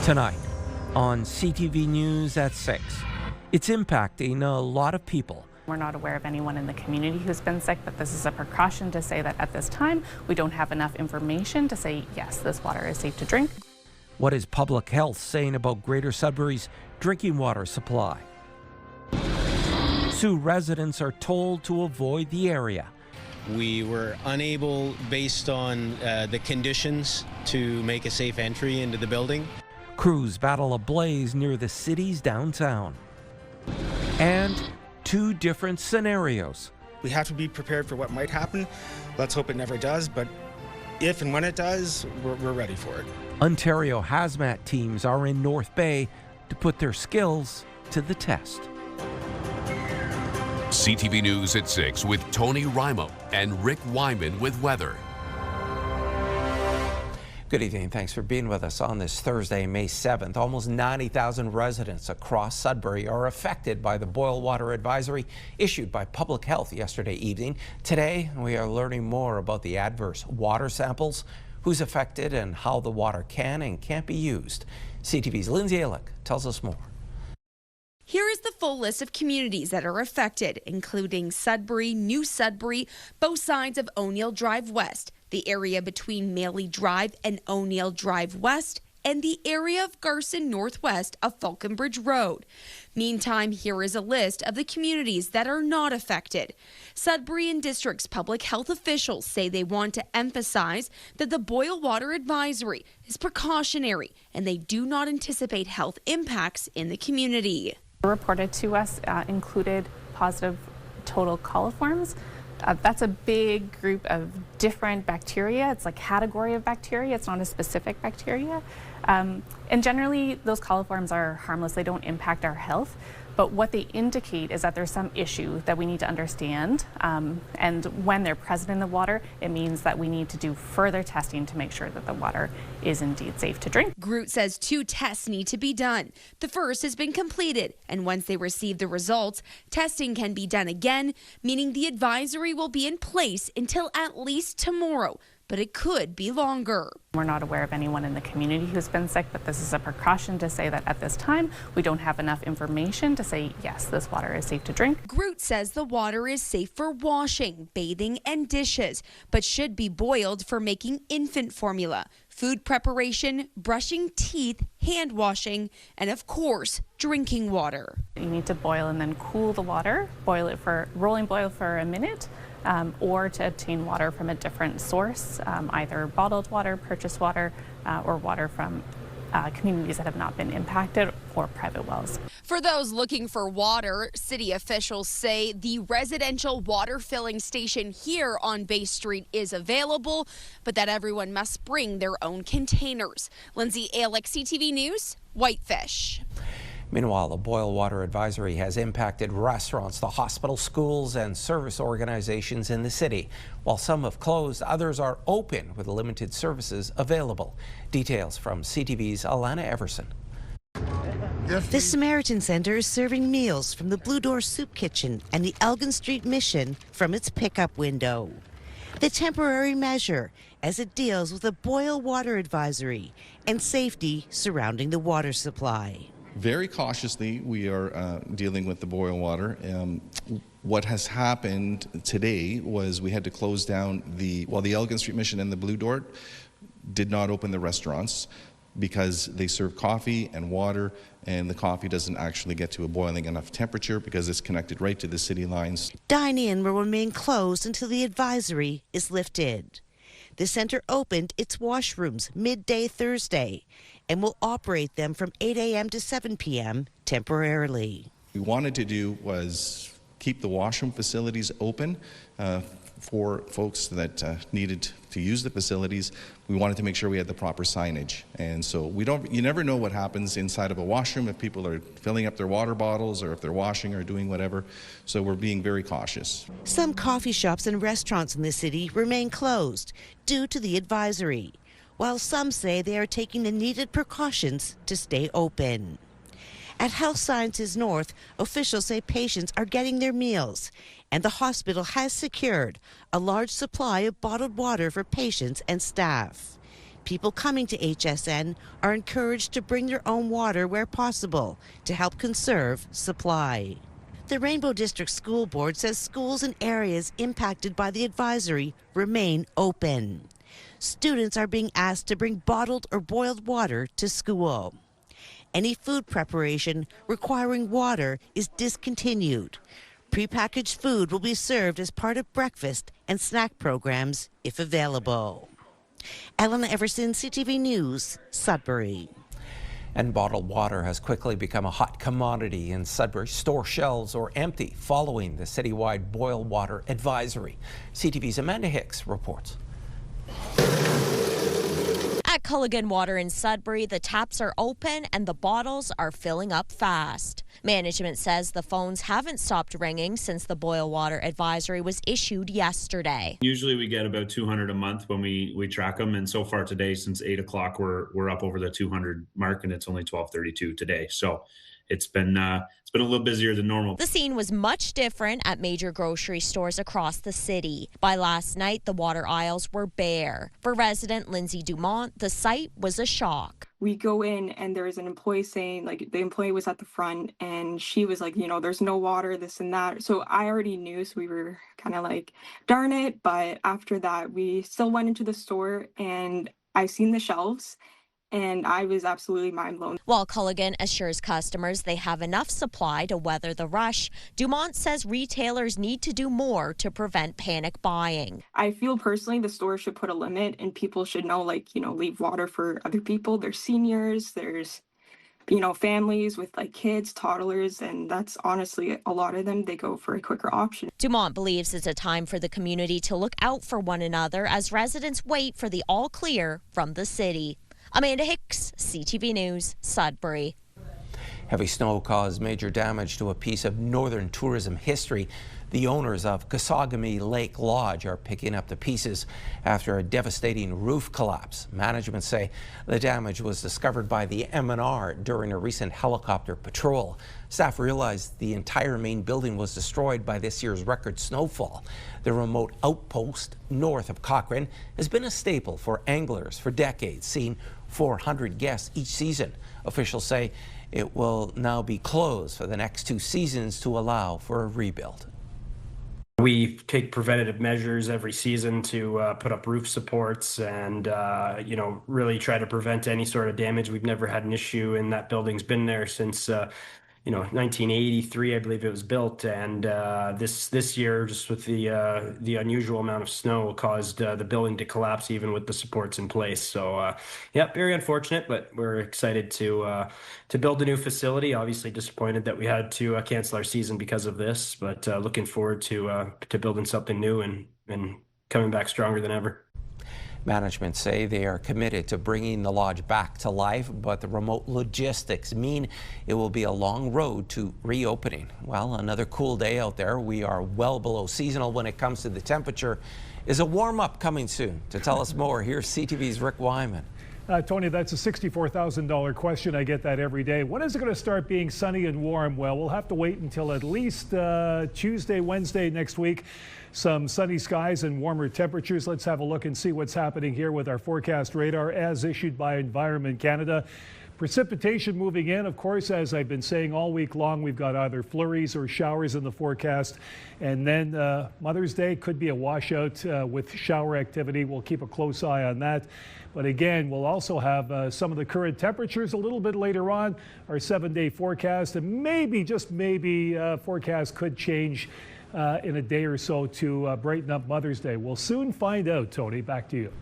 Tonight on CTV News at 6. It's impacting a lot of people. We're not aware of anyone in the community who's been sick, but this is a precaution to say that at this time we don't have enough information to say, yes, this water is safe to drink. What is public health saying about Greater Sudbury's drinking water supply? Sault residents are told to avoid the area. We were unable, based on the conditions, to make a safe entry into the building. Crews battle a blaze near the city's downtown. And two different scenarios. We have to be prepared for what might happen. Let's hope it never does, but if and when it does, we're ready for it. Ontario Hazmat teams are in North Bay to put their skills to the test. CTV News at 6 with Tony Ryma and Rick Wyman with weather. Good evening. Thanks for being with us on this Thursday, May 7th. Almost 90,000 residents across Sudbury are affected by the boil water advisory issued by Public Health yesterday evening. Today, we are learning more about the adverse water samples, who's affected, and how the water can and can't be used. CTV's Lindsay Alick tells us more. Here is the full list of communities that are affected, including Sudbury, New Sudbury, both sides of O'Neill Drive West, the area between Maley Drive and O'Neill Drive West, and the area of Garson northwest of Falconbridge Road. Meantime, here is a list of the communities that are not affected. Sudbury and District's public health officials say they want to emphasize that the boil water advisory is precautionary and they do not anticipate health impacts in the community. Reported to us included positive total coliforms. That's a big group of different bacteria. It's a category of bacteria. It's not a specific bacteria. And generally, those coliforms are harmless. They don't impact our health. But what they indicate is that there's some issue that we need to understand. And when they're present in the water, it means that we need to do further testing to make sure that the water is indeed safe to drink. Groot says 2 tests need to be done. The first has been completed, and once they receive the results, testing can be done again, meaning the advisory will be in place until at least tomorrow. But it could be longer. We're not aware of anyone in the community who's been sick, but this is a precaution to say that at this time we don't have enough information to say, yes, this water is safe to drink. Groot says the water is safe for washing, bathing, and dishes, but should be boiled for making infant formula, food preparation, brushing teeth, hand washing, and of course, drinking water. You need to boil and then cool the water, rolling boil for a minute. Or to obtain water from a different source, either bottled water, purchased water, or water from communities that have not been impacted or private wells. For those looking for water, city officials say the residential water filling station here on Bay Street is available, but that everyone must bring their own containers. Lindsay Alick, CTV News, Whitefish. Meanwhile, the boil water advisory has impacted restaurants, the hospital, schools, and service organizations in the city. While some have closed, others are open with limited services available. Details from CTV's Alana Everson. The Samaritan Centre is serving meals from the Blue Door Soup Kitchen and the Elgin Street Mission from its pickup window. The temporary measure as it deals with a boil water advisory and safety surrounding the water supply. Very cautiously, we are dealing with the boil water. What has happened today was we had to close down the Elgin Street Mission and the Blue Door did not open the restaurants because they serve coffee and water, and the coffee doesn't actually get to a boiling enough temperature because it's connected right to the city lines. Dine-in will remain closed until the advisory is lifted. The centre opened its washrooms midday Thursday and will operate them from 8 a.m. to 7 p.m. temporarily. What we wanted to do was keep the washroom facilities open for folks that needed to use the facilities. We wanted to make sure we had the proper signage. And so you never know what happens inside of a washroom if people are filling up their water bottles or if they're washing or doing whatever. So we're being very cautious. Some coffee shops and restaurants in the city remain closed due to the advisory, while some say they are taking the needed precautions to stay open. At Health Sciences North, officials say patients are getting their meals, and the hospital has secured a large supply of bottled water for patients and staff. People coming to HSN are encouraged to bring their own water where possible to help conserve supply. The Rainbow District School Board says schools in areas impacted by the advisory remain open. Students are being asked to bring bottled or boiled water to school. Any food preparation requiring water is discontinued. Prepackaged food will be served as part of breakfast and snack programs if available. Elena Everson, CTV News, Sudbury. And bottled water has quickly become a hot commodity in Sudbury. Store shelves are empty following the citywide boil water advisory. CTV's Amanda Hicks reports. At Culligan Water in Sudbury, the taps are open and the bottles are filling up fast. Management says the phones haven't stopped ringing since the boil water advisory was issued yesterday. Usually we get about 200 a month when we track them, and so far today, since 8 o'clock, we're up over the 200 mark, and it's only 12:32 today. So it's been a little busier than normal. The scene was much different at major grocery stores across the city. By last night, the water aisles were bare. For resident Lindsay Dumont, the sight was a shock. We go in and there's an employee saying, like, the employee was at the front and she was like, there's no water, this and that. So I already knew, so we were kind of like, darn it. But after that, we still went into the store and I seen the shelves. And I was absolutely mind blown. While Culligan assures customers they have enough supply to weather the rush, Dumont says retailers need to do more to prevent panic buying. I feel personally the store should put a limit and people should know, leave water for other people. There's seniors, there's, families with kids, toddlers, and that's honestly a lot of them. They go for a quicker option. Dumont believes it's a time for the community to look out for one another as residents wait for the all clear from the city. Amanda Hicks, CTV News, Sudbury. Heavy snow caused major damage to a piece of northern tourism history. The owners of Kasagami Lake Lodge are picking up the pieces after a devastating roof collapse. Management say the damage was discovered by the MNR during a recent helicopter patrol. Staff realized the entire main building was destroyed by this year's record snowfall. The remote outpost north of Cochrane has been a staple for anglers for decades, seeing 400 guests each season. Officials say it will now be closed for the next 2 seasons to allow for a rebuild. We take preventative measures every season to put up roof supports and, really try to prevent any sort of damage. We've never had an issue, and that building's been there since 1983, I believe it was built, and this year, just with the unusual amount of snow, caused the building to collapse even with the supports in place. So, very unfortunate, but we're excited to build a new facility. Obviously disappointed that we had to cancel our season because of this, but looking forward to building something new and coming back stronger than ever. Management say they are committed to bringing the lodge back to life, but the remote logistics mean it will be a long road to reopening. Well, another cool day out there. We are well below seasonal when it comes to the temperature. Is a warm-up coming soon? To tell us more, here's CTV's Rick Wyman. Tony, that's a $64,000 question. I get that every day. When is it going to start being sunny and warm? Well, we'll have to wait until at least Tuesday, Wednesday next week. Some sunny skies and warmer temperatures. Let's have a look and see what's happening here with our forecast radar as issued by Environment Canada. Precipitation moving in, of course, as I've been saying all week long, we've got either flurries or showers in the forecast. And then Mother's Day could be a washout with shower activity. We'll keep a close eye on that. But again, we'll also have some of the current temperatures a little bit later on, our 7-day forecast, and maybe, just maybe, forecast could change in a day or so to brighten up Mother's Day. We'll soon find out, Tony. Back to you.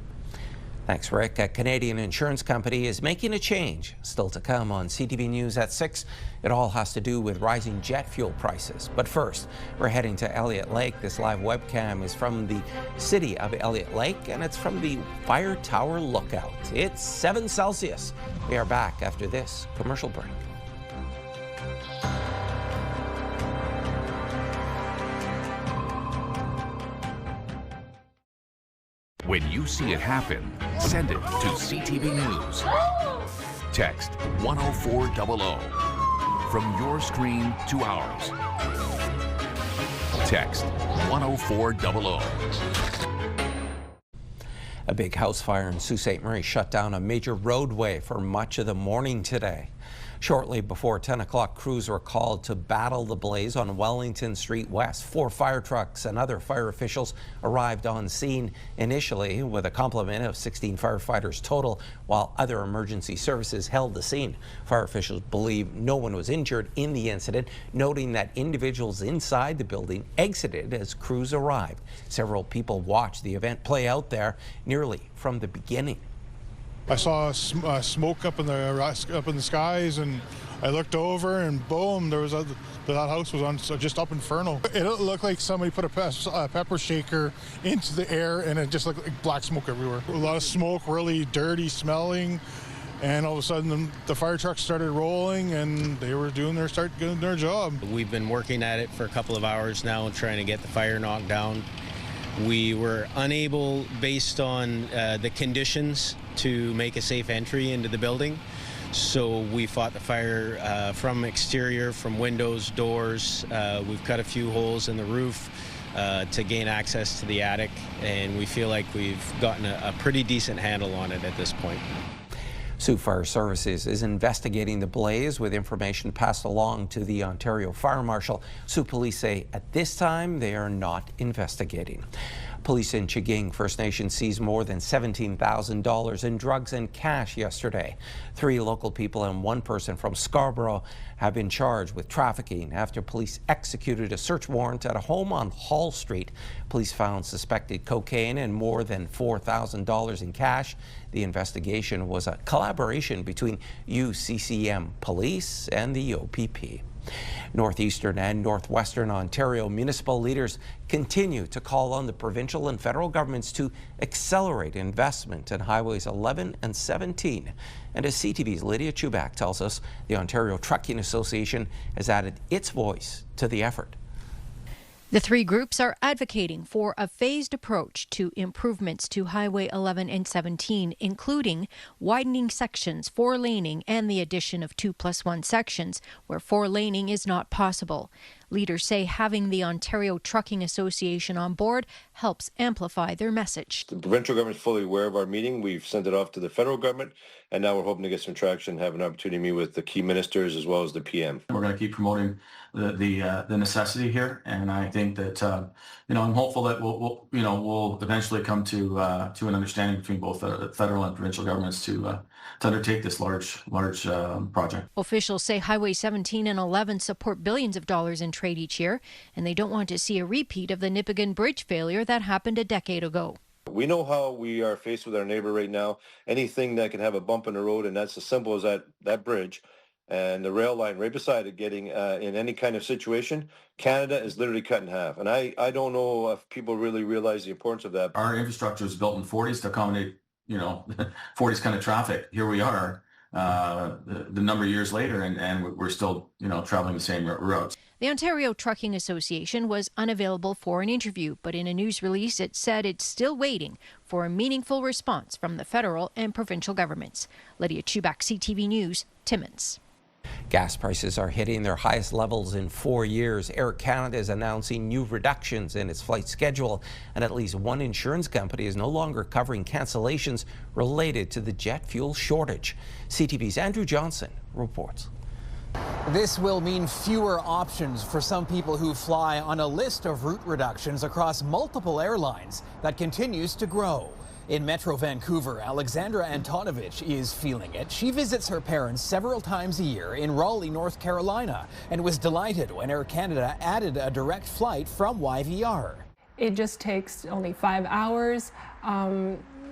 Thanks, Rick. A Canadian insurance company is making a change. Still to come on CTV News at 6. It all has to do with rising jet fuel prices. But first, we're heading to Elliott Lake. This live webcam is from the city of Elliott Lake, and it's from the Fire Tower Lookout. It's 7 Celsius. We are back after this commercial break. When you see it happen, send it to CTV News. Text 10400 from your screen to ours. Text 10400. A big house fire in Sault Ste. Marie shut down a major roadway for much of the morning today. Shortly before 10 o'clock, crews were called to battle the blaze on Wellington Street West. 4 fire trucks and other fire officials arrived on scene initially with a complement of 16 firefighters total, while other emergency services held the scene. Fire officials believe no one was injured in the incident, noting that individuals inside the building exited as crews arrived. Several people watched the event play out there nearly from the beginning. I saw smoke up in the skies, and I looked over, and boom, that house was on just up Inferno. It looked like somebody put a pepper shaker into the air, and it just looked like black smoke everywhere. A lot of smoke, really dirty smelling, and all of a sudden the fire trucks started rolling, and they were doing their job. We've been working at it for a couple of hours now, trying to get the fire knocked down. We were unable, based on the conditions, to make a safe entry into the building. So we fought the fire from exterior, from windows, doors. We've cut a few holes in the roof to gain access to the attic, and we feel like we've gotten a pretty decent handle on it at this point. Sault Fire Services is investigating the blaze with information passed along to the Ontario Fire Marshal. Sault Police say at this time they are not investigating. Police in Chiging First Nation seized more than $17,000 in drugs and cash yesterday. 3 local people and 1 person from Scarborough have been charged with trafficking after police executed a search warrant at a home on Hall Street. Police found suspected cocaine and more than $4,000 in cash. The investigation was a collaboration between UCCM Police and the OPP. Northeastern and Northwestern Ontario municipal leaders continue to call on the provincial and federal governments to accelerate investment in Highways 11 and 17. And as CTV's Lydia Chubak tells us, the Ontario Trucking Association has added its voice to the effort. The 3 groups are advocating for a phased approach to improvements to Highway 11 and 17, including widening sections, 4-laning, and the addition of 2+1 sections where 4-laning is not possible. Leaders say having the Ontario Trucking Association on board helps amplify their message. The provincial government is fully aware of our meeting. We've sent it off to the federal government, and now we're hoping to get some traction, have an opportunity to meet with the key ministers as well as the PM. We're going to keep promoting the necessity here, and I think that I'm hopeful that we'll eventually come to an understanding between both the federal and provincial governments to undertake this large project. Officials say Highway 17 and 11 support billions of dollars in trade each year, and they don't want to see a repeat of the Nipigon Bridge failure that happened a decade ago. We know how we are faced with our neighbor right now. Anything that can have a bump in the road, and that's as simple as that bridge and the rail line right beside it getting in any kind of situation, Canada is literally cut in half. And I don't know if people really realize the importance of that. Our infrastructure was built in the 40s to accommodate 40s kind of traffic. Here we are the number of years later, and we're still traveling the same routes. The Ontario Trucking Association was unavailable for an interview, but in a news release it said it's still waiting for a meaningful response from the federal and provincial governments. Lydia Chubak, CTV News, Timmins. Gas prices are hitting their highest levels in 4 years. Air Canada is announcing new reductions in its flight schedule, and at least 1 insurance company is no longer covering cancellations related to the jet fuel shortage. CTV's Andrew Johnson reports. This will mean fewer options for some people who fly on a list of route reductions across multiple airlines that continues to grow. In Metro Vancouver, Alexandra Antonovich is feeling it. She visits her parents several times a year in Raleigh, North Carolina, and was delighted when Air Canada added a direct flight from YVR. It just takes only 5 hours.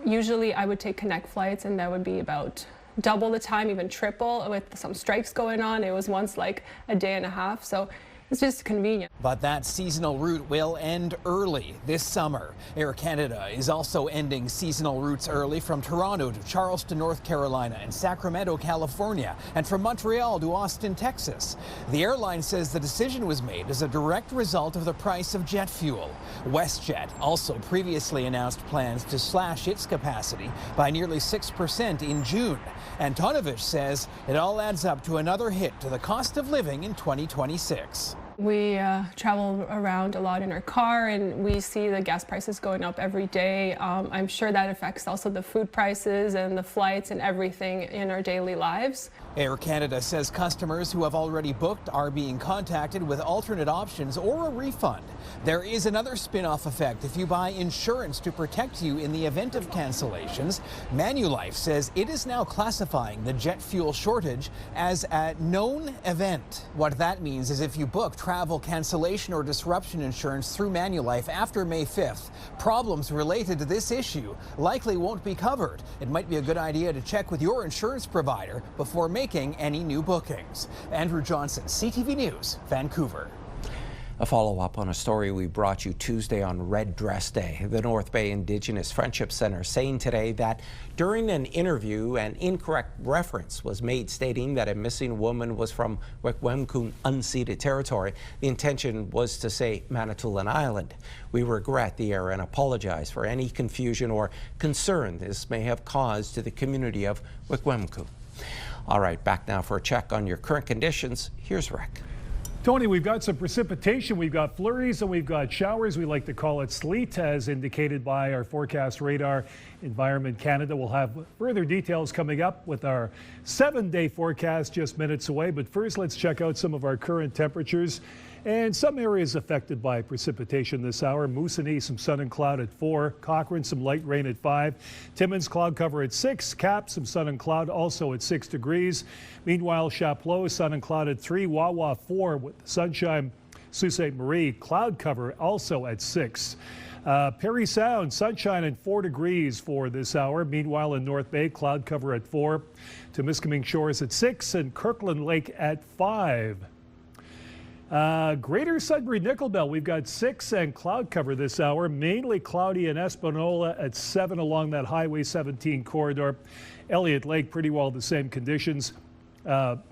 Usually I would take Connect flights, and that would be about double the time, even triple. With some strikes going on, it was once like a day and a half. So it's just convenient. But that seasonal route will end early this summer. Air Canada is also ending seasonal routes early from Toronto to Charleston, North Carolina, and Sacramento, California, and from Montreal to Austin, Texas. The airline says the decision was made as a direct result of the price of jet fuel. WestJet also previously announced plans to slash its capacity by nearly 6% in June. Antonovich says it all adds up to another hit to the cost of living in 2026. We travel around a lot in our car, and we see the gas prices going up every day. I'm sure that affects also the food prices and the flights and everything in our daily lives. Air Canada says customers who have already booked are being contacted with alternate options or a refund. There is another spin-off effect if you buy insurance to protect you in the event of cancellations. Manulife says it is now classifying the jet fuel shortage as a known event. What that means is if you book travel cancellation or disruption insurance through Manulife after May 5th, problems related to this issue likely won't be covered. It might be a good idea to check with your insurance provider before making any new bookings. Andrew Johnson, CTV News, Vancouver. A follow-up on a story we brought you Tuesday on Red Dress Day. The North Bay Indigenous Friendship Centre saying today that during an interview, an incorrect reference was made stating that a missing woman was from Wet'suwet'en unceded territory. The intention was to say Manitoulin Island. We regret the error and apologize for any confusion or concern this may have caused to the community of Wet'suwet'en. All right, back now for a check on your current conditions. Here's Rick. Tony, we've got some precipitation, we've got flurries, and we've got showers. We like to call it sleet, as indicated by our forecast radar. Environment Canada will have further details coming up with our 7-day forecast just minutes away. But first, let's check out some of our current temperatures. And some areas affected by precipitation this hour. Moosonee, some sun and cloud at 4. Cochrane, some light rain at 5. Timmins, cloud cover at 6. Cap, some sun and cloud also at 6 degrees. Meanwhile, Chapleau, sun and cloud at 3. Wawa, 4 with sunshine. Sault Ste. Marie, cloud cover also at 6. Parry Sound, sunshine at 4 degrees for this hour. Meanwhile, in North Bay, cloud cover at 4. Temiskaming Shores at 6 and Kirkland Lake at 5. Greater Sudbury Nickel Belt, we've got 6 and cloud cover this hour. Mainly cloudy in Espanola at 7 along that Highway 17 corridor. Elliott Lake, pretty well the same conditions.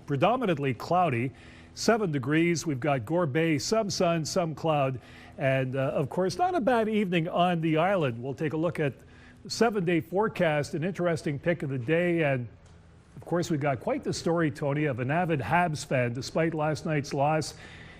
Predominantly cloudy, 7 degrees. We've got Gore Bay, some sun, some cloud. And of course, not a bad evening on the island. We'll take a look at the 7-day forecast, an interesting pick of the day. And of course, we've got quite the story, Tony, of an avid Habs fan. Despite last night's loss,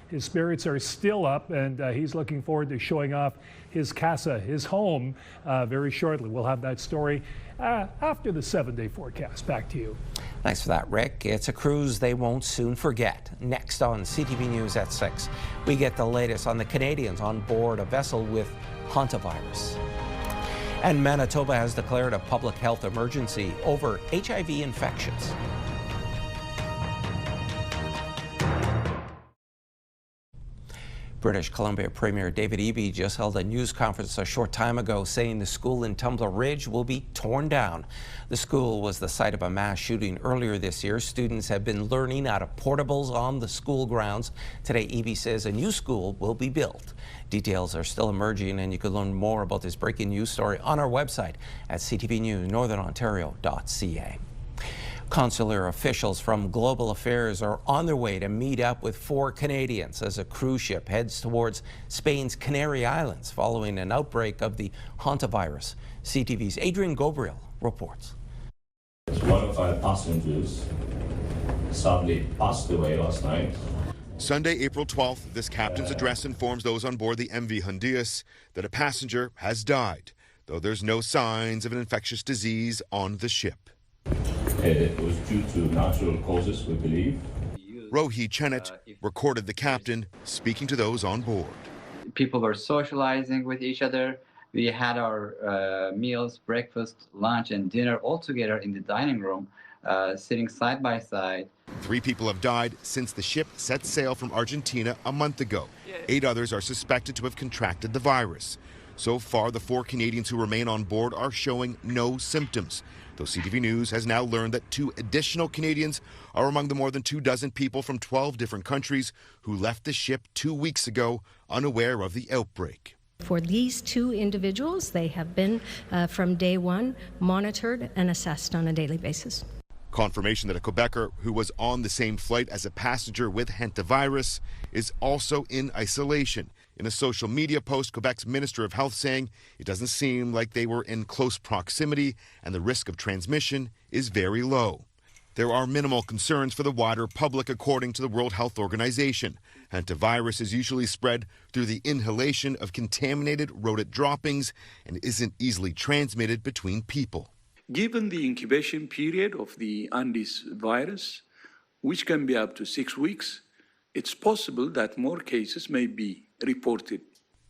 his spirits are still up, and he's looking forward to showing off his casa, his home, very shortly. We'll have that story after the 7-day forecast. Back to you. Thanks for that, Rick. It's a cruise they won't soon forget. Next on CTV News at 6, we get the latest on the Canadians on board a vessel with hantavirus. And Manitoba has declared a public health emergency over HIV infections. British Columbia Premier David Eby just held a news conference a short time ago saying the school in Tumbler Ridge will be torn down. The school was the site of a mass shooting earlier this year. Students have been learning out of portables on the school grounds. Today, Eby says a new school will be built. Details are still emerging, and you can learn more about this breaking news story on our website at ctvnewsnorthernontario.ca. Consular officials from Global Affairs are on their way to meet up with 4 Canadians as a cruise ship heads towards Spain's Canary Islands following an outbreak of the hantavirus. CTV's Adrian Gabriel reports. One of our passengers sadly passed away last night. Sunday, April 12th, this captain's address informs those on board the MV Honduras that a passenger has died, though there's no signs of an infectious disease on the ship. It was due to natural causes, we believe. Rohi Chenet recorded the captain speaking to those on board. People were socializing with each other. We had our meals, breakfast, lunch, and dinner all together in the dining room, sitting side by side. 3 people have died since the ship set sail from Argentina a month ago. 8 others are suspected to have contracted the virus. So far, the 4 Canadians who remain on board are showing no symptoms, though CTV News has now learned that 2 additional Canadians are among the more than 24 people from 12 different countries who left the ship 2 weeks ago unaware of the outbreak. For these 2 individuals, they have been, from day one, monitored and assessed on a daily basis. Confirmation that a Quebecer who was on the same flight as a passenger with hantavirus is also in isolation. In a social media post, Quebec's Minister of Health saying it doesn't seem like they were in close proximity and the risk of transmission is very low. There are minimal concerns for the wider public, according to the World Health Organization. Hantavirus is usually spread through the inhalation of contaminated rodent droppings and isn't easily transmitted between people. Given the incubation period of the Andes virus, which can be up to 6 weeks, it's possible that more cases may be reported.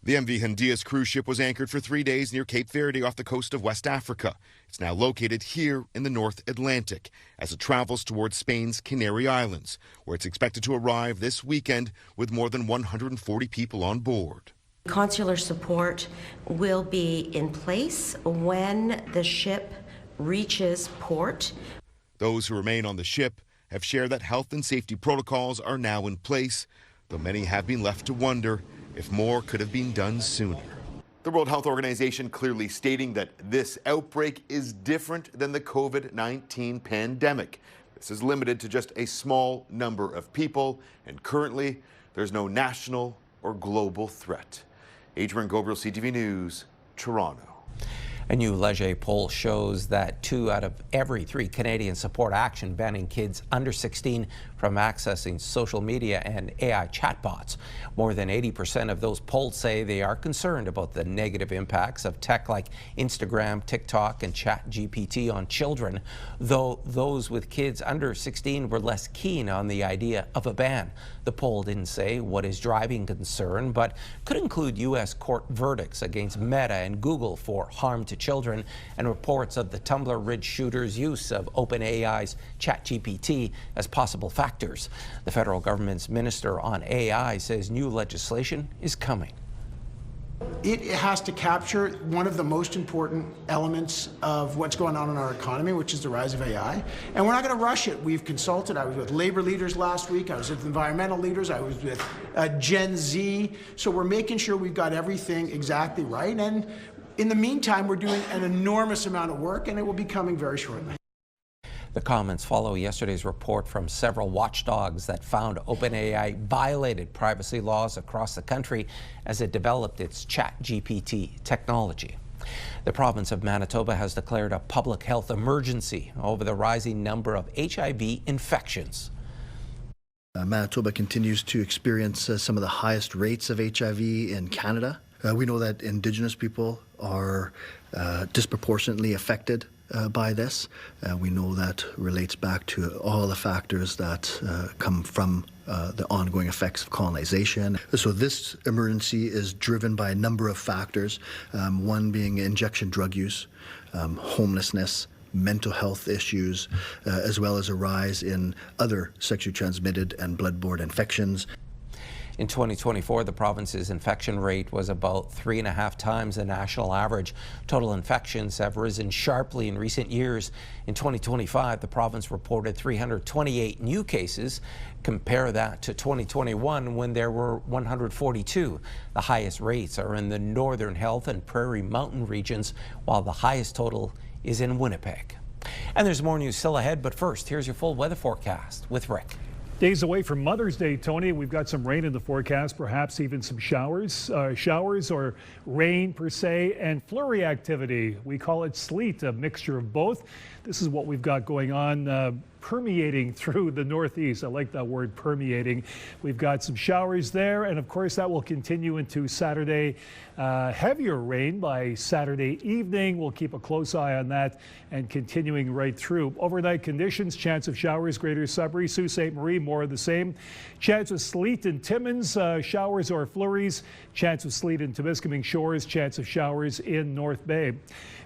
The MV Hondias cruise ship was anchored for 3 days near Cape Verde off the coast of West Africa. It's now located here in the North Atlantic as it travels towards Spain's Canary Islands, where it's expected to arrive this weekend with more than 140 people on board. Consular support will be in place when the ship reaches port. Those who remain on the ship have shared that health and safety protocols are now in place, though many have been left to wonder if more could have been done sooner. The World Health Organization clearly stating that this outbreak is different than the COVID-19 pandemic. This is limited to just a small number of people, and currently there's no national or global threat. Adrian Gobriel, CTV News, Toronto. A new Leger poll shows that 2 out of every 3 Canadians support action banning kids under 16 from accessing social media and AI chatbots. More than 80% of those polled say they are concerned about the negative impacts of tech like Instagram, TikTok, and ChatGPT on children, though those with kids under 16 were less keen on the idea of a ban. The poll didn't say what is driving concern, but could include U.S. court verdicts against Meta and Google for harm to children and reports of the Tumblr Ridge shooters' use of OpenAI's ChatGPT as possible factors. The federal government's minister on AI says new legislation is coming. It has to capture one of the most important elements of what's going on in our economy, which is the rise of AI. And we're not going to rush it. We've consulted. I was with labor leaders last week. I was with environmental leaders. I was with Gen Z. So we're making sure we've got everything exactly right. And in the meantime, we're doing an enormous amount of work, and it will be coming very shortly. The comments follow yesterday's report from several watchdogs that found OpenAI violated privacy laws across the country as it developed its ChatGPT technology. The province of Manitoba has declared a public health emergency over the rising number of HIV infections. Manitoba continues to experience some of the highest rates of HIV in Canada. We know that Indigenous people are disproportionately affected by this. We know that relates back to all the factors that come from the ongoing effects of colonization. So this emergency is driven by a number of factors, one being injection drug use, homelessness, mental health issues, as well as a rise in other sexually transmitted and bloodborne infections. In 2024, the province's infection rate was about 3.5 times the national average. Total infections have risen sharply in recent years. In 2025, the province reported 328 new cases. Compare that to 2021 when there were 142. The highest rates are in the Northern Health and Prairie Mountain regions, while the highest total is in Winnipeg. And there's more news still ahead, but first, here's your full weather forecast with Rick. Days away from Mother's Day, Tony. We've got some rain in the forecast, perhaps even some showers or rain per se, and flurry activity. We call it sleet, a mixture of both. This is what we've got going on, permeating through the Northeast. I like that word, permeating. We've got some showers there, and of course that will continue into Saturday. Heavier rain by Saturday evening. We'll keep a close eye on that and continuing right through. Overnight conditions, chance of showers, Greater Sudbury, Sault Ste. Marie, more of the same. Chance of sleet in Timmins, showers or flurries. Chance of sleet in Temiskaming Shores, chance of showers in North Bay.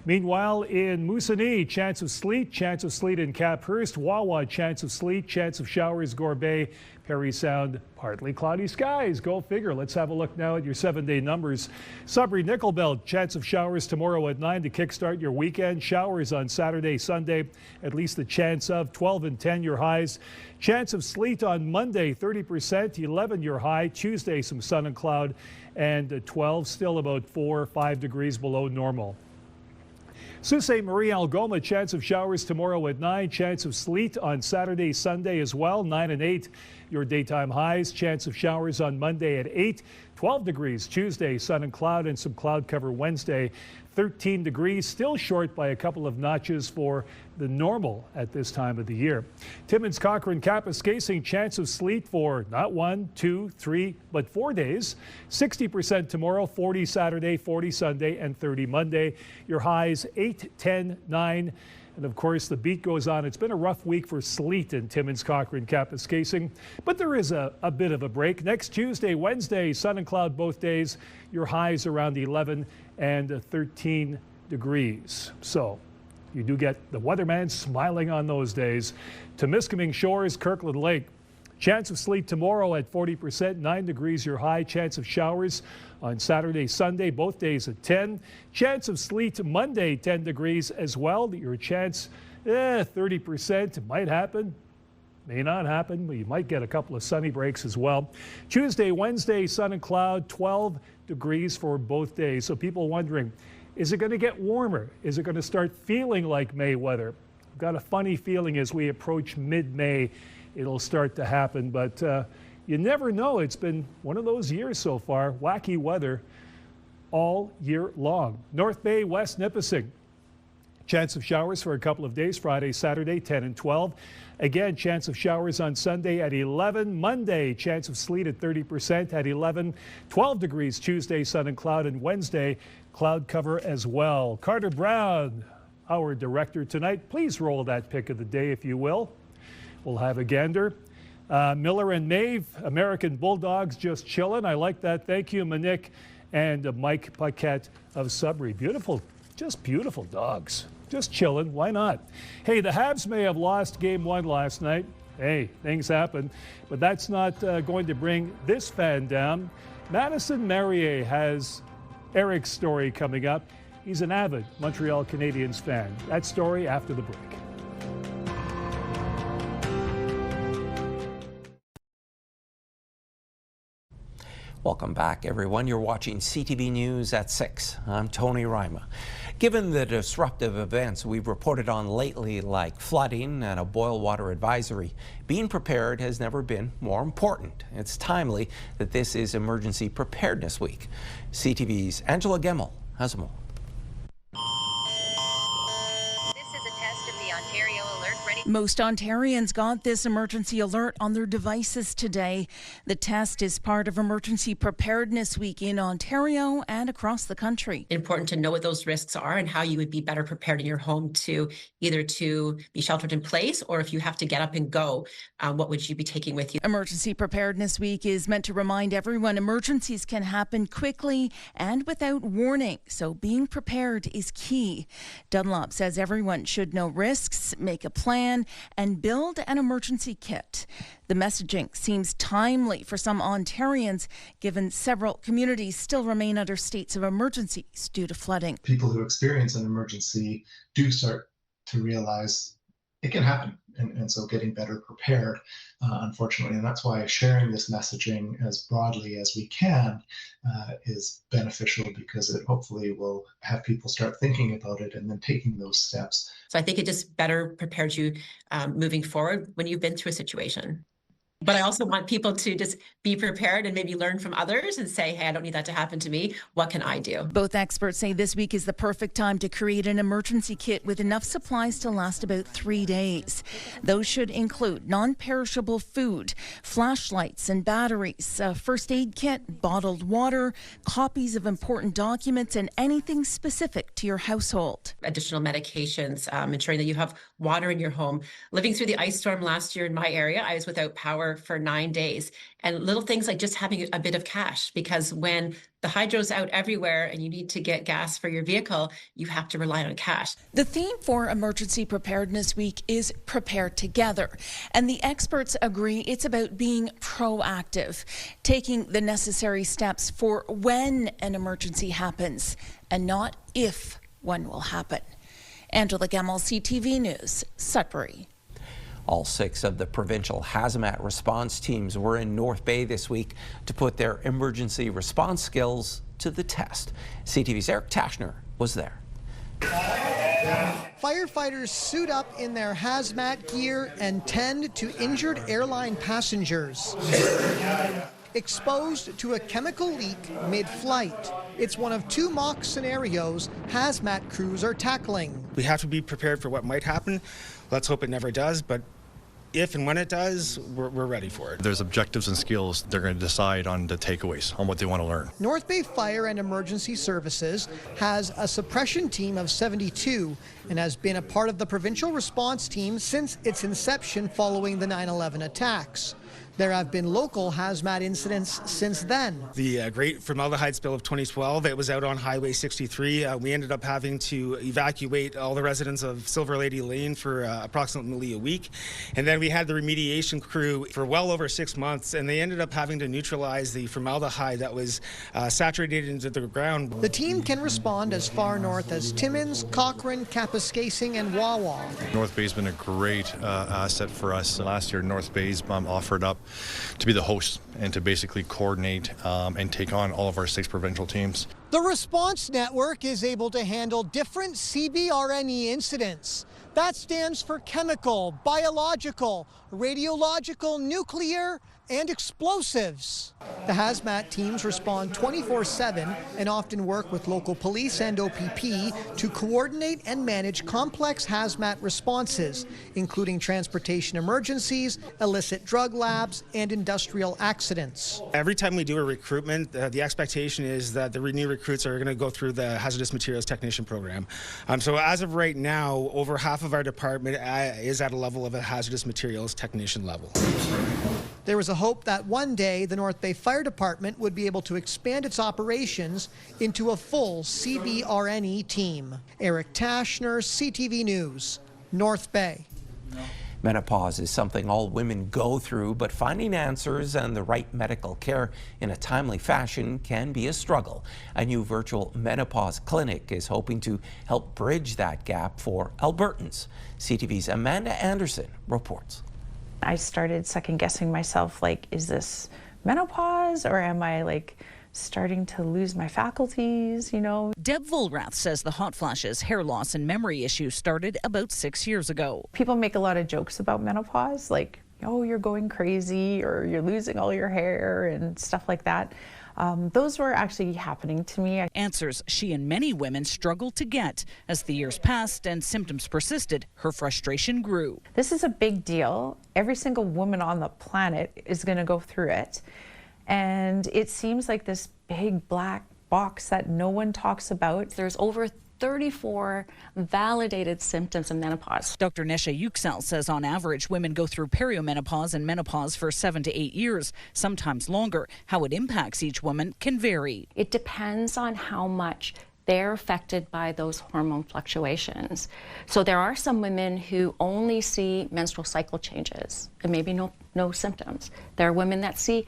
Meanwhile, in Moosonee, chance of sleet in Caphurst, Wawa, chance of sleet, chance of showers, Gore Bay, Parry Sound, partly cloudy skies. Go figure. Let's have a look now at your 7-day numbers. Sudbury, Nickel Belt, chance of showers tomorrow at 9 to kickstart your weekend. Showers on Saturday, Sunday, at least the chance of 12 and 10 your highs. Chance of sleet on Monday, 30%, 11 your high. Tuesday, some sun and cloud, and 12, still about 4 or 5 degrees below normal. Sault Ste. Marie, Algoma, chance of showers tomorrow at 9. Chance of sleet on Saturday, Sunday as well, 9 and 8. Your daytime highs. Chance of showers on Monday at 8. 12 degrees Tuesday, sun and cloud and some cloud cover Wednesday. 13 degrees, still short by a couple of notches for the normal at this time of the year. Timmins, Cochrane, Kapuskasing, chance of sleet for not 1, 2, 3, but 4 days. 60% tomorrow, 40 Saturday, 40 Sunday, and 30 Monday. Your highs 8, 10, 9. And of course, the beat goes on. It's been a rough week for sleet in Timmins, Cochrane, Kapuskasing, but there is a bit of a break. Next Tuesday, Wednesday, sun and cloud both days. Your highs around 11 and 13 degrees. So you do get the weatherman smiling on those days. Temiskaming Shores, Kirkland Lake. Chance of sleet tomorrow at 40%, 9 degrees your high. Chance of showers on Saturday, Sunday, both days at 10. Chance of sleet Monday, 10 degrees as well. Your chance, 30%. It might happen, may not happen, but you might get a couple of sunny breaks as well. Tuesday, Wednesday, sun and cloud, 12 degrees for both days. So people wondering, is it going to get warmer? Is it going to start feeling like May weather? I've got a funny feeling as we approach mid-May, it'll start to happen, but you never know. It's been one of those years so far, wacky weather all year long. North Bay, West Nipissing. Chance of showers for a couple of days, Friday, Saturday, 10 and 12. Again, chance of showers on Sunday at 11. Monday, chance of sleet at 30% at 11. 12 degrees Tuesday, sun and cloud, and Wednesday, cloud cover as well. Carter Brown, our director tonight. Please roll that pick of the day, if you will. We'll have a gander. Miller and Maeve, American Bulldogs, just chilling. I like that. Thank you, Monique and Mike Paquette of Sudbury. Beautiful, just beautiful dogs. Just chilling. Why not? Hey, the Habs may have lost Game 1 last night. Hey, things happen. But that's not going to bring this fan down. Madison Merrier has Eric's story coming up. He's an avid Montreal Canadiens fan. That story after the break. Welcome back, everyone. You're watching CTV News at 6. I'm Tony Ryma. Given the disruptive events we've reported on lately, like flooding and a boil water advisory, being prepared has never been more important. It's timely that this is Emergency Preparedness Week. CTV's Angela Gemmell has more. Most Ontarians got this emergency alert on their devices today. The test is part of Emergency Preparedness Week in Ontario and across the country. Important to know what those risks are and how you would be better prepared in your home to either to be sheltered in place, or if you have to get up and go, what would you be taking with you? Emergency Preparedness Week is meant to remind everyone emergencies can happen quickly and without warning, so being prepared is key. Dunlop says everyone should know risks, make a plan, and build an emergency kit. The messaging seems timely for some Ontarians, given several communities still remain under states of emergencies due to flooding. People who experience an emergency do start to realize it can happen, and so getting better prepared, unfortunately, and that's why sharing this messaging as broadly as we can is beneficial, because it hopefully will have people start thinking about it and then taking those steps. So I think it just better prepares you moving forward when you've been through a situation. But I also want people to just be prepared and maybe learn from others and say, hey, I don't need that to happen to me. What can I do? Both experts say this week is the perfect time to create an emergency kit with enough supplies to last about 3 days. Those should include non-perishable food, flashlights and batteries, a first aid kit, bottled water, copies of important documents, and anything specific to your household. Additional medications, ensuring that you have water in your home. Living through the ice storm last year in my area, I was without power for 9 days. And little things like just having a bit of cash, because when the hydro's out everywhere and you need to get gas for your vehicle, you have to rely on cash. The theme for Emergency Preparedness Week is Prepare Together. And the experts agree it's about being proactive, taking the necessary steps for when an emergency happens and not if one will happen. Angela Gemmell, CTV News, Sudbury. All 6 of the provincial Hazmat response teams were in North Bay this week to put their emergency response skills to the test. CTV's Eric Tashner was there. Firefighters suit up in their hazmat gear and tend to injured airline passengers. exposed to a chemical leak mid-flight. It's one of 2 mock scenarios Hazmat crews are tackling. We have to be prepared for what might happen. Let's hope it never does, but if and when it does, we're ready for it. There's objectives and skills. They're going to decide on the takeaways, on what they want to learn. North Bay Fire and Emergency Services has a suppression team of 72 and has been a part of the provincial response team since its inception following the 9/11 attacks. There have been local hazmat incidents since then. The great formaldehyde spill of 2012, it was out on Highway 63. We ended up having to evacuate all the residents of Silver Lady Lane for approximately a week. And then we had the remediation crew for well over 6 months, and they ended up having to neutralize the formaldehyde that was saturated into the ground. The team can respond as far north as Timmins, Cochrane, Kapuskasing, and Wawa. North Bay's been a great asset for us. Last year, North Bay's offered up to be the host and to basically coordinate and take on all of our 6 provincial teams. The response network is able to handle different CBRNE incidents. That stands for chemical, biological, radiological, nuclear, and explosives. The hazmat teams respond 24/7 and often work with local police and OPP to coordinate and manage complex hazmat responses, including transportation emergencies, illicit drug labs, and industrial accidents. Every time we do a recruitment, the expectation is that the new recruits are going to go through the hazardous materials technician program. So as of right now, over half of our department is at a level of a hazardous materials technician level. There was a hope that one day the North Bay Fire Department would be able to expand its operations into a full CBRNE team. Eric Tashner, CTV News, North Bay. Menopause is something all women go through, but finding answers and the right medical care in a timely fashion can be a struggle. A new virtual menopause clinic is hoping to help bridge that gap for Albertans. CTV's Amanda Anderson reports. I started second guessing myself, like, is this menopause or am I starting to lose my faculties, Deb Volrath says the hot flashes, hair loss and memory issues started about 6 years ago. People make a lot of jokes about menopause, like, oh, you're going crazy or you're losing all your hair and stuff like that. Those were actually happening to me. Answers she and many women struggled to get. As the years passed and symptoms persisted, her frustration grew. This is a big deal. Every single woman on the planet is going to go through it. And it seems like this big black box that no one talks about. There's over 34 validated symptoms of menopause. Dr. Nesha Yüksel says on average, women go through perimenopause and menopause for 7 to 8 years, sometimes longer. How it impacts each woman can vary. It depends on how much they're affected by those hormone fluctuations. So there are some women who only see menstrual cycle changes and maybe no symptoms. There are women that see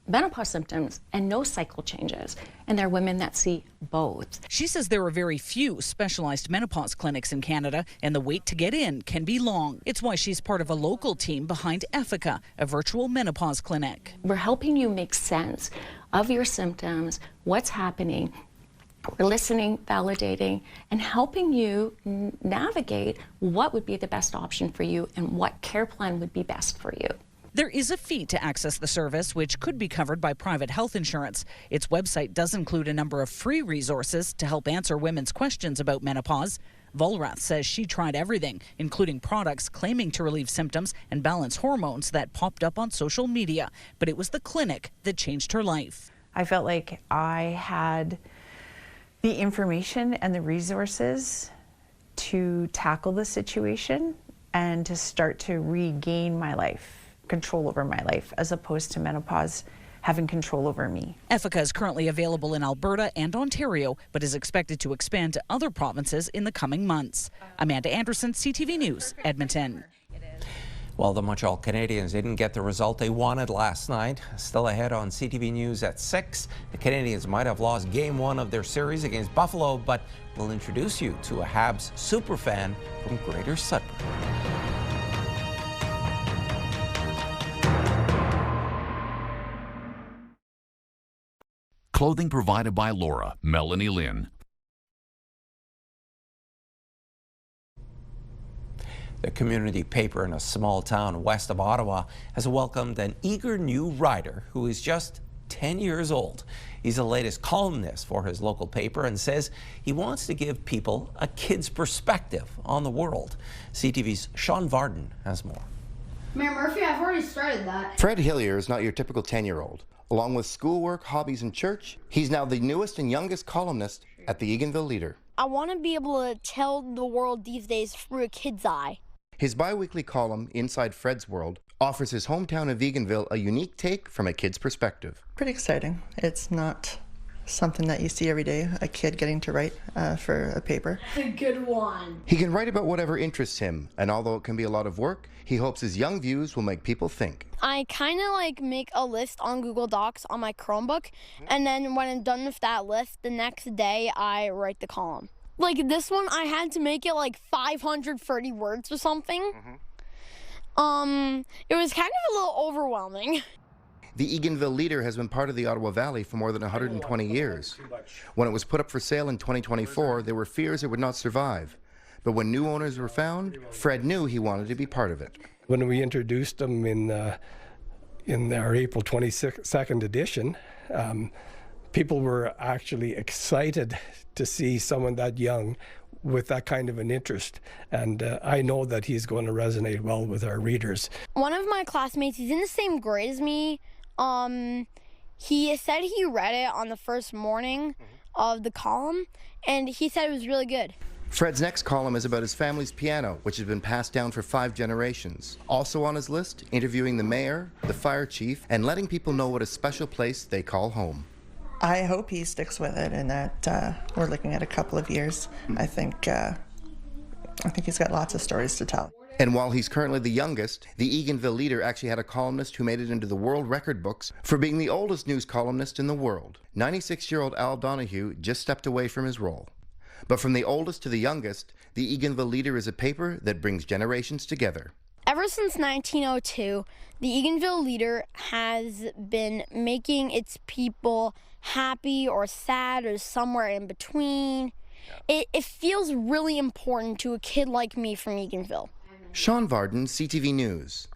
menopause symptoms and no cycle changes, and there are women that see both. She says there are very few specialized menopause clinics in Canada, and the wait to get in can be long. It's why she's part of a local team behind Effica, a virtual menopause clinic. We're helping you make sense of your symptoms, what's happening. We're listening, validating, and helping you navigate what would be the best option for you and what care plan would be best for you. There is a fee to access the service, which could be covered by private health insurance. Its website does include a number of free resources to help answer women's questions about menopause. Volrath says she tried everything, including products claiming to relieve symptoms and balance hormones that popped up on social media. But it was the clinic that changed her life. I felt like I had the information and the resources to tackle the situation and to start to regain my life. Control over my life, as opposed to menopause having control over me. Effica is currently available in Alberta and Ontario, but is expected to expand to other provinces in the coming months. Amanda Anderson, CTV News, Edmonton. Well, the Montreal Canadiens didn't get the result they wanted last night. Still ahead on CTV News at 6. The Canadiens might have lost Game 1 of their series against Buffalo, but we'll introduce you to a Habs superfan from Greater Sudbury. Clothing provided by Laura, Melanie Lynn. The community paper in a small town west of Ottawa has welcomed an eager new writer who is just 10 years old. He's the latest columnist for his local paper and says he wants to give people a kid's perspective on the world. CTV's Sean Varden has more. Mayor Murphy, I've already started that. Fred Hillier is not your typical 10-year-old. Along with schoolwork, hobbies, and church, he's now the newest and youngest columnist at the Eganville Leader. I want to be able to tell the world these days through a kid's eye. His bi-weekly column, Inside Fred's World, offers his hometown of Eganville a unique take from a kid's perspective. Pretty exciting. It's not something that you see every day, a kid getting to write for a paper. A good one. He can write about whatever interests him, and although it can be a lot of work, he hopes his young views will make people think. I kind of like make a list on Google Docs on my Chromebook, and then when I'm done with that list, the next day I write the column. Like this one, I had to make it like 530 words or something. It was kind of a little overwhelming. The Eganville Leader has been part of the Ottawa Valley for more than 120 years. When it was put up for sale in 2024, there were fears it would not survive. But when new owners were found, Fred knew he wanted to be part of it. When we introduced them in our April 22nd edition, people were actually excited to see someone that young with that kind of an interest, and I know that he's going to resonate well with our readers. One of my classmates, he's in the same grade as me, he said he read it on the first morning of the column, and he said it was really good. Fred's next column is about his family's piano, which has been passed down for 5 generations. Also on his list, interviewing the mayor, the fire chief, and letting people know what a special place they call home. I hope he sticks with it and that we're looking at a couple of years. I think he's got lots of stories to tell. And while he's currently the youngest, the Eganville Leader actually had a columnist who made it into the world record books for being the oldest news columnist in the world. 96-year-old Al Donahue just stepped away from his role. But from the oldest to the youngest, the Eganville Leader is a paper that brings generations together. Ever since 1902, the Eganville Leader has been making its people happy or sad or somewhere in between. It feels really important to a kid like me from Eganville. Sean Varden, CTV News.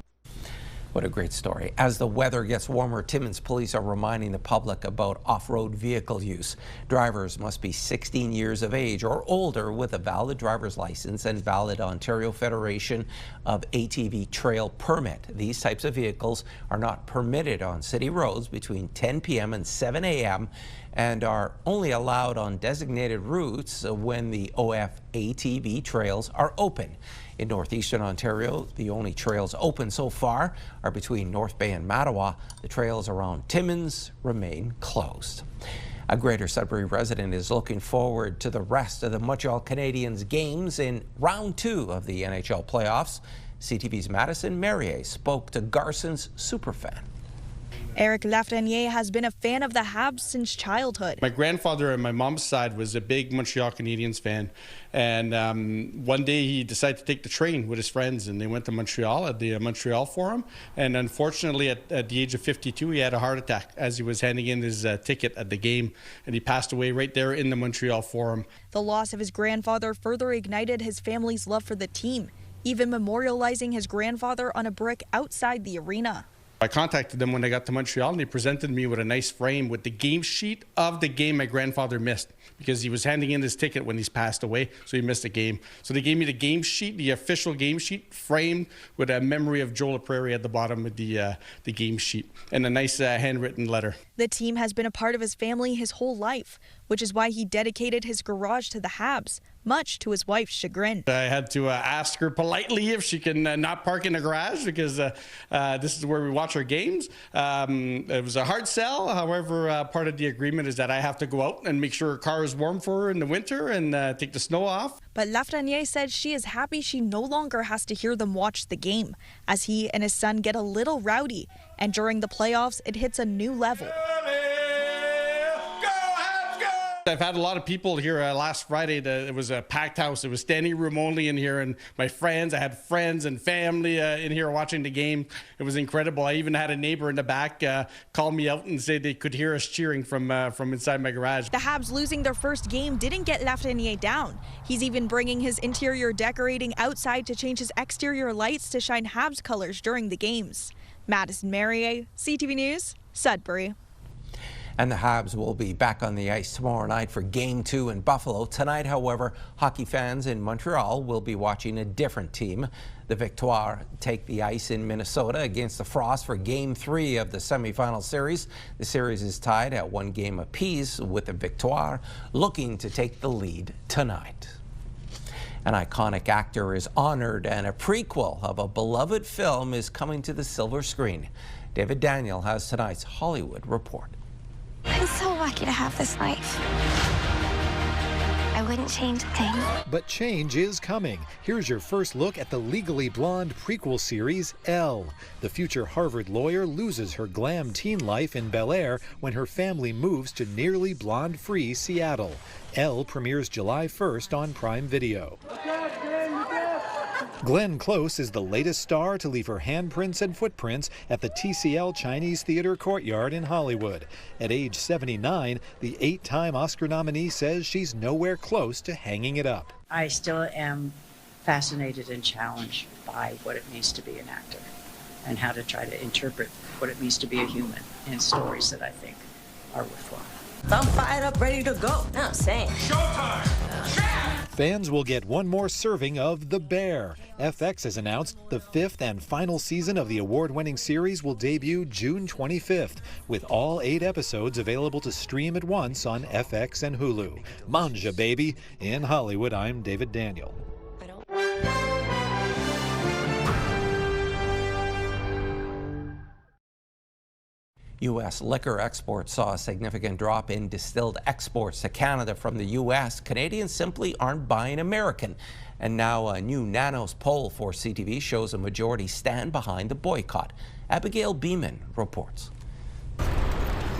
What a great story. As the weather gets warmer, Timmins police are reminding the public about off-road vehicle use. Drivers must be 16 years of age or older with a valid driver's license and valid Ontario Federation of ATV trail permit. These types of vehicles are not permitted on city roads between 10 p.m. and 7 a.m. and are only allowed on designated routes when the OF ATV trails are open. In Northeastern Ontario, the only trails open so far are between North Bay and Mattawa. The trails around Timmins remain closed. A Greater Sudbury resident is looking forward to the rest of the Montreal Canadiens games in round 2 of the NHL playoffs. CTV's Madison Merrier spoke to Garson's superfan. Eric Lafreniere has been a fan of the Habs since childhood. My grandfather on my mom's side was a big Montreal Canadiens fan, and one day he decided to take the train with his friends, and they went to Montreal at the Montreal Forum, and unfortunately at the age of 52 he had a heart attack as he was handing in his ticket at the game, and he passed away right there in the Montreal Forum. The loss of his grandfather further ignited his family's love for the team, even memorializing his grandfather on a brick outside the arena. I contacted them when I got to Montreal, and they presented me with a nice frame with the game sheet of the game my grandfather missed, because he was handing in his ticket when he's passed away, so he missed a game. So they gave me the game sheet, the official game sheet, framed with a memory of Joe LaPrairie at the bottom of the game sheet, and a nice handwritten letter. The team has been a part of his family his whole life, which is why he dedicated his garage to the Habs, much to his wife's chagrin. I had to ask her politely if she can not park in the garage, because this is where we watch our games. It was a hard sell. However, part of the agreement is that I have to go out and make sure her car is warm for her in the winter and take the snow off. But Lafreniere said she is happy she no longer has to hear them watch the game, as he and his son get a little rowdy, and during the playoffs, it hits a new level. I've had a lot of people here last Friday. It was a packed house. It was standing room only in here, and my friends, I had friends and family in here watching the game. It was incredible. I even had a neighbor in the back call me out and say they could hear us cheering from inside my garage. The Habs losing their first game didn't get Lafreniere down. He's even bringing his interior decorating outside to change his exterior lights to shine Habs colors during the games. Madison Merrier, CTV News, Sudbury. And the Habs will be back on the ice tomorrow night for Game 2 in Buffalo. Tonight, however, hockey fans in Montreal will be watching a different team. The Victoire take the ice in Minnesota against the Frost for Game 3 of the semifinal series. The series is tied at 1 game apiece, with the Victoire looking to take the lead tonight. An iconic actor is honored, and a prequel of a beloved film is coming to the silver screen. David Daniel has tonight's Hollywood Report. I'm so lucky to have this life. I wouldn't change a thing. But change is coming. Here's your first look at the Legally Blonde prequel series, Elle. The future Harvard lawyer loses her glam teen life in Bel Air when her family moves to nearly blonde-free Seattle. Elle premieres July 1st on Prime Video. Glenn Close is the latest star to leave her handprints and footprints at the TCL Chinese Theater Courtyard in Hollywood. At age 79, the 8-time Oscar nominee says she's nowhere close to hanging it up. I still am fascinated and challenged by what it means to be an actor and how to try to interpret what it means to be a human in stories that I think are worthwhile. I'm fired up, ready to go. I'm saying. Showtime! Fans will get one more serving of The Bear. FX has announced the 5th and final season of the award-winning series will debut June 25th, with all 8 episodes available to stream at once on FX and Hulu. Manja, baby. In Hollywood, I'm David Daniel. U.S. liquor exports saw a significant drop in distilled exports to Canada from the U.S. Canadians simply aren't buying American. And now a new Nanos poll for CTV shows a majority stand behind the boycott. Abigail Beeman reports.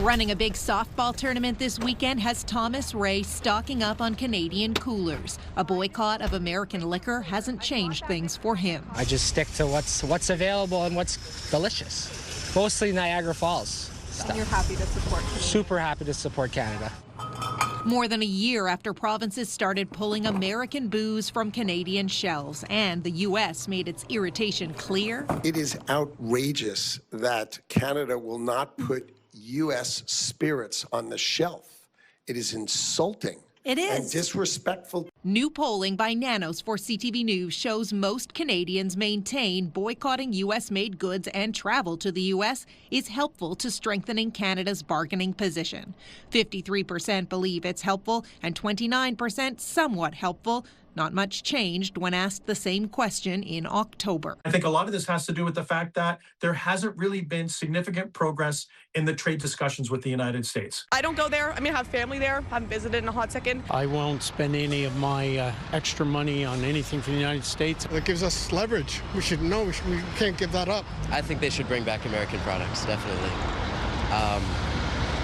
Running a big softball tournament this weekend has Thomas Ray stocking up on Canadian coolers. A boycott of American liquor hasn't changed things for him. I just stick to what's available and what's delicious. Mostly Niagara Falls stuff. And you're happy to support Canada? Super happy to support Canada. More than a year after provinces started pulling American booze from Canadian shelves and the U.S. made its irritation clear. It is outrageous that Canada will not put U.S. spirits on the shelf. It is insulting. It is. And disrespectful. New polling by Nanos for CTV News shows most Canadians maintain boycotting U.S.-made goods and travel to the U.S. is helpful to strengthening Canada's bargaining position. 53% believe it's helpful and 29% somewhat helpful. Not much changed when asked the same question in October. I think a lot of this has to do with the fact that there hasn't really been significant progress in the trade discussions with the United States. I don't go there. I mean, I have family there. Haven't visited in a hot second. I won't spend any of my extra money on anything from the United States. That gives us leverage. We should know. We can't give that up. I think they should bring back American products, definitely.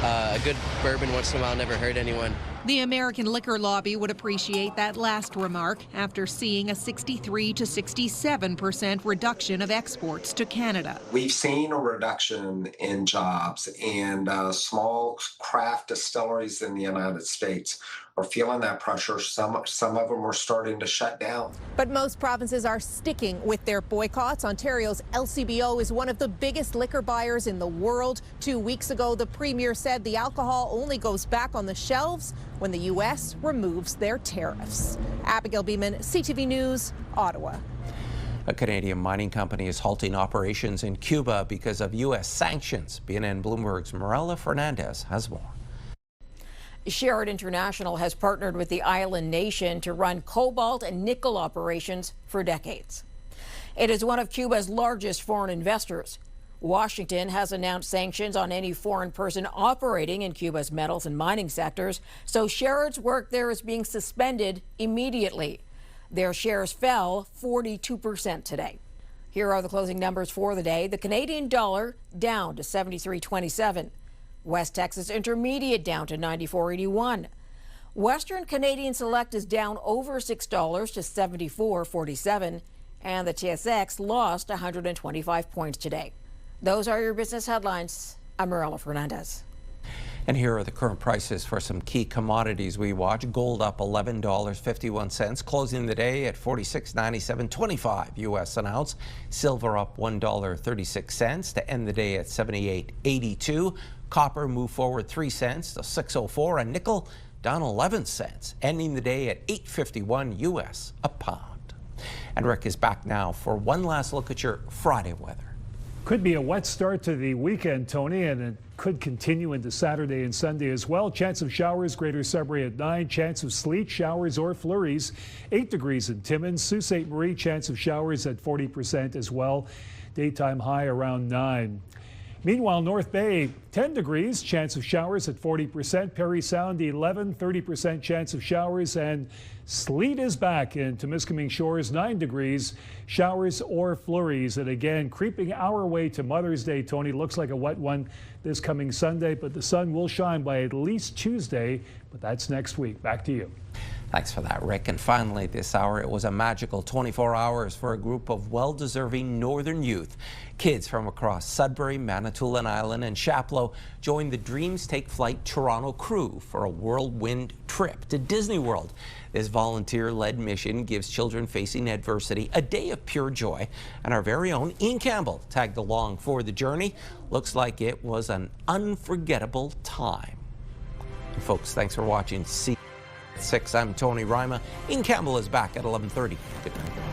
A good bourbon once in a while never hurt anyone. The American liquor lobby would appreciate that last remark after seeing a 63 to 67% reduction of exports to Canada. We've seen a reduction in jobs, and small craft distilleries in the United States are feeling that pressure. Some of them are starting to shut down. But most provinces are sticking with their boycotts. Ontario's LCBO is one of the biggest liquor buyers in the world. 2 weeks ago, the Premier said the alcohol only goes back on the shelves when the U.S. removes their tariffs. Abigail Beeman, CTV News, Ottawa. A Canadian mining company is halting operations in Cuba because of U.S. sanctions. BNN Bloomberg's Mirella Fernandez has more. Sherrod International has partnered with the island nation to run cobalt and nickel operations for decades. It is one of Cuba's largest foreign investors. Washington has announced sanctions on any foreign person operating in Cuba's metals and mining sectors, so Sherrod's work there is being suspended immediately. Their shares fell 42% today. Here are the closing numbers for the day. The Canadian dollar down to 73.27. West Texas Intermediate down to 94.81. Western Canadian Select is down over $6 to $74.47, and the TSX lost 125 points today. Those are your business headlines. I'm Marilla Fernandez. And here are the current prices for some key commodities we watch. Gold up $11.51, closing the day at $46.97.25 US an ounce. Silver up $1.36 to end the day at $78.82. Copper moved forward 3 cents to $6.04, and nickel down 11 cents, ending the day at $8.51 US a pound. And Rick is back now for one last look at your Friday weather. Could be a wet start to the weekend, Tony, and it could continue into Saturday and Sunday as well. Chance of showers, Greater Sudbury at 9. Chance of sleet, showers or flurries. 8 degrees in Timmins. Sault Ste. Marie, chance of showers at 40% as well. Daytime high around 9. Meanwhile, North Bay, 10 degrees, chance of showers at 40%. Parry Sound, 11, 30% chance of showers. And sleet is back in Temiskaming Shores, 9 degrees, showers or flurries. And again, creeping our way to Mother's Day, Tony. Looks like a wet one this coming Sunday, but the sun will shine by at least Tuesday. But that's next week. Back to you. Thanks for that, Rick. And finally this hour, it was a magical 24 hours for a group of well-deserving northern youth. Kids from across Sudbury, Manitoulin Island and Chapleau joined the Dreams Take Flight Toronto crew for a whirlwind trip to Disney World. This volunteer-led mission gives children facing adversity a day of pure joy. And our very own Ian Campbell tagged along for the journey. Looks like it was an unforgettable time. And folks, thanks for watching. See 6. I'm Tony Ryma. Ian Campbell is back at 11:30. Good night.